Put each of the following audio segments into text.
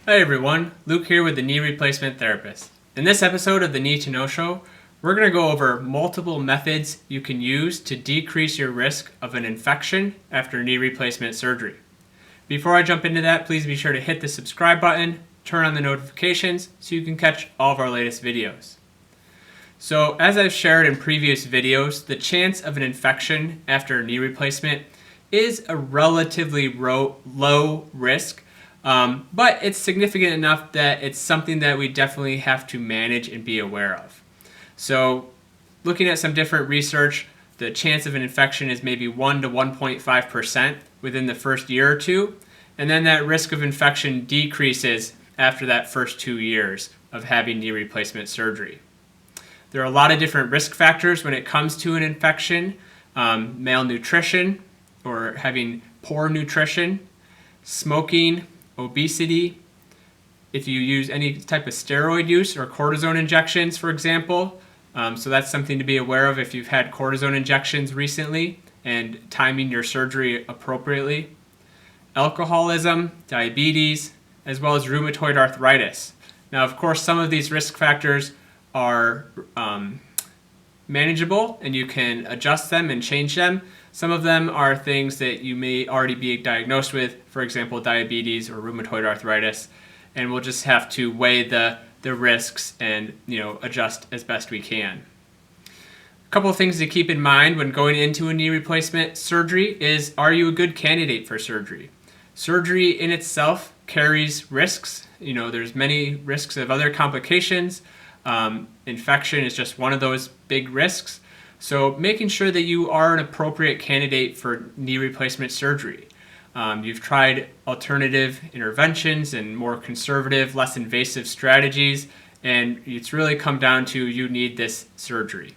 Hi everyone, Luke here with the Knee Replacement Therapist. In this episode of the Knee to Know Show, we're going to go over multiple methods you can use to decrease your risk of an infection after knee replacement surgery. Before I jump into that, please be sure to hit the subscribe button, turn on the notifications so you can catch all of our latest videos. So as I've shared in previous videos, the chance of an infection after a knee replacement is a relatively low risk. But it's significant enough that it's something that we definitely have to manage and be aware of. So looking at some different research, the chance of an infection is maybe 1 to 1.5% within the first year or two, and then that risk of infection decreases after that first 2 years of having knee replacement surgery. There are a lot of different risk factors when it comes to an infection: malnutrition or having poor nutrition, smoking, obesity, if you use any type of steroid use or cortisone injections, for example. So that's something to be aware of if you've had cortisone injections recently and timing your surgery appropriately. Alcoholism, diabetes, as well as rheumatoid arthritis. Now, of course, some of these risk factors are manageable and you can adjust them and change them. Some of them are things that you may already be diagnosed with, for example, diabetes or rheumatoid arthritis, and we'll just have to weigh the risks and adjust as best we can. A couple of things to keep in mind when going into a knee replacement surgery is, are you a good candidate for surgery? Surgery in itself carries risks. There's many risks of other complications. Infection is just one of those big risks. So making sure that you are an appropriate candidate for knee replacement surgery. You've tried alternative interventions and more conservative, less invasive strategies, and it's really come down to you need this surgery.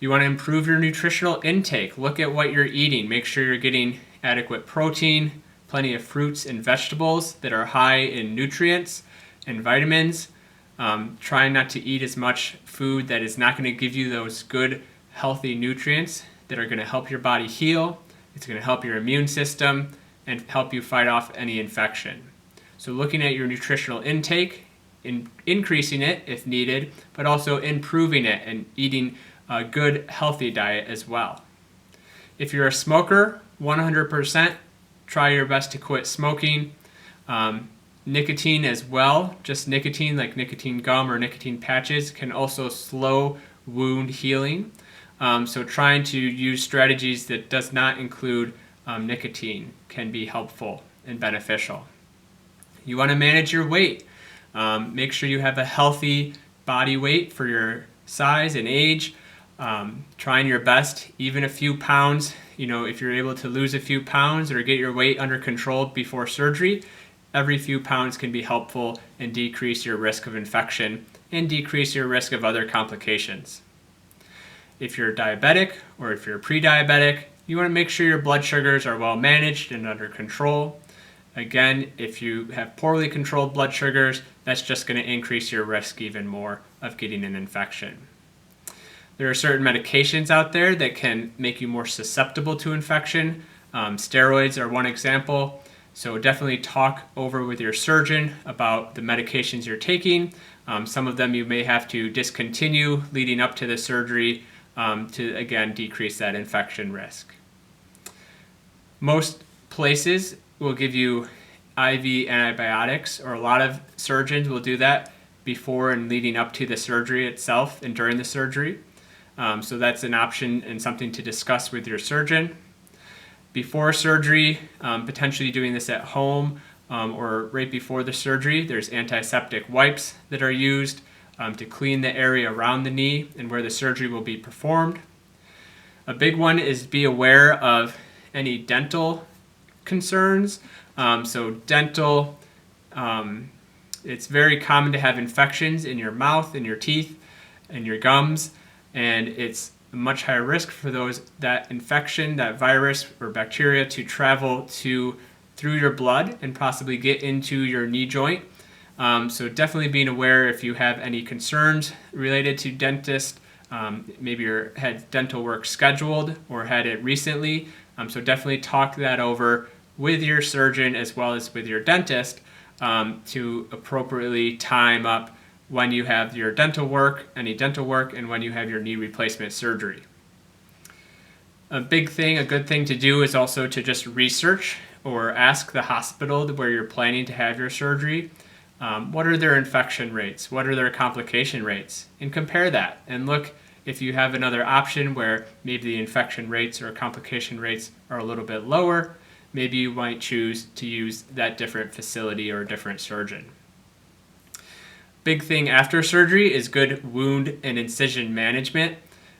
You want to improve your nutritional intake. Look at what you're eating. Make sure you're getting adequate protein, plenty of fruits and vegetables that are high in nutrients and vitamins. Trying not to eat as much food that is not going to give you those good, healthy nutrients that are going to help your body heal. It's going to help your immune system and help you fight off any infection. So looking at your nutritional intake, increasing it if needed, but also improving it and eating a good, healthy diet as well. If you're a smoker, 100% try your best to quit smoking. Nicotine as well, just nicotine like nicotine gum or nicotine patches can also slow wound healing. So trying to use strategies that does not include nicotine can be helpful and beneficial. You want to manage your weight. Make sure you have a healthy body weight for your size and age. Trying your best, even a few pounds, if you're able to lose a few pounds or get your weight under control before surgery, every few pounds can be helpful and decrease your risk of infection and decrease your risk of other complications. If you're diabetic or if you're pre-diabetic, you want to make sure your blood sugars are well managed and under control. Again, if you have poorly controlled blood sugars, that's just going to increase your risk even more of getting an infection. There are certain medications out there that can make you more susceptible to infection. Steroids are one example. So definitely talk over with your surgeon about the medications you're taking. Some of them you may have to discontinue leading up to the surgery to, again, decrease that infection risk. Most places will give you IV antibiotics, or a lot of surgeons will do that before and leading up to the surgery itself and during the surgery. So that's an option and something to discuss with your surgeon. Before surgery, potentially doing this at home or right before the surgery, there's antiseptic wipes that are used to clean the area around the knee and where the surgery will be performed. A big one is be aware of any dental concerns. So dental, it's very common to have infections in your mouth, in your teeth, and your gums, and it's a much higher risk for that infection, that virus or bacteria to travel through your blood and possibly get into your knee joint. So definitely being aware if you have any concerns related to dentist, maybe you had dental work scheduled or had it recently. So definitely talk that over with your surgeon as well as with your dentist to appropriately time up when you have your dental work, any dental work, and when you have your knee replacement surgery. A good thing to do is also to just research or ask the hospital where you're planning to have your surgery. What are their infection rates? What are their complication rates? And compare that and look if you have another option where maybe the infection rates or complication rates are a little bit lower. Maybe you might choose to use that different facility or a different surgeon. Big thing after surgery is good wound and incision management.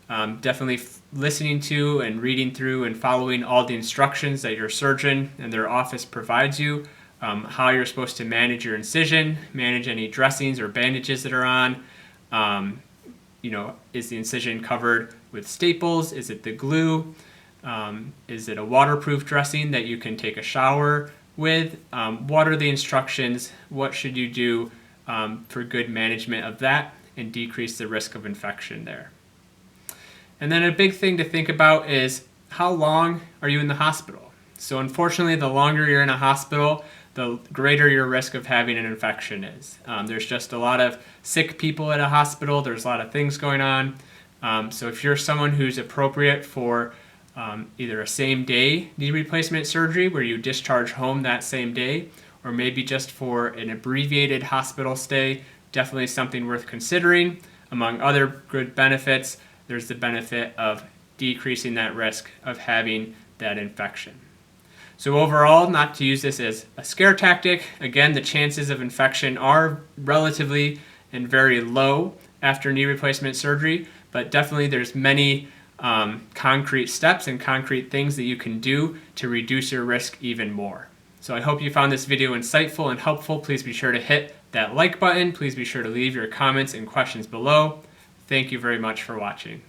Definitely listening to and reading through and following all the instructions that your surgeon and their office provides you, how you're supposed to manage your incision, manage any dressings or bandages that are on. Is the incision covered with staples? Is it the glue? Is it a waterproof dressing that you can take a shower with? What are the instructions? What should you do for good management of that and decrease the risk of infection there? And then a big thing to think about is how long are you in the hospital? So unfortunately, the longer you're in a hospital, the greater your risk of having an infection is. There's just a lot of sick people at a hospital. There's a lot of things going on. So if you're someone who's appropriate for either a same-day knee replacement surgery where you discharge home that same day, or maybe just for an abbreviated hospital stay, definitely something worth considering. Among other good benefits, there's the benefit of decreasing that risk of having that infection. So overall, not to use this as a scare tactic, again, the chances of infection are relatively and very low after knee replacement surgery, but definitely there's many concrete steps and concrete things that you can do to reduce your risk even more. So I hope you found this video insightful and helpful. Please be sure to hit that like button. Please be sure to leave your comments and questions below. Thank you very much for watching.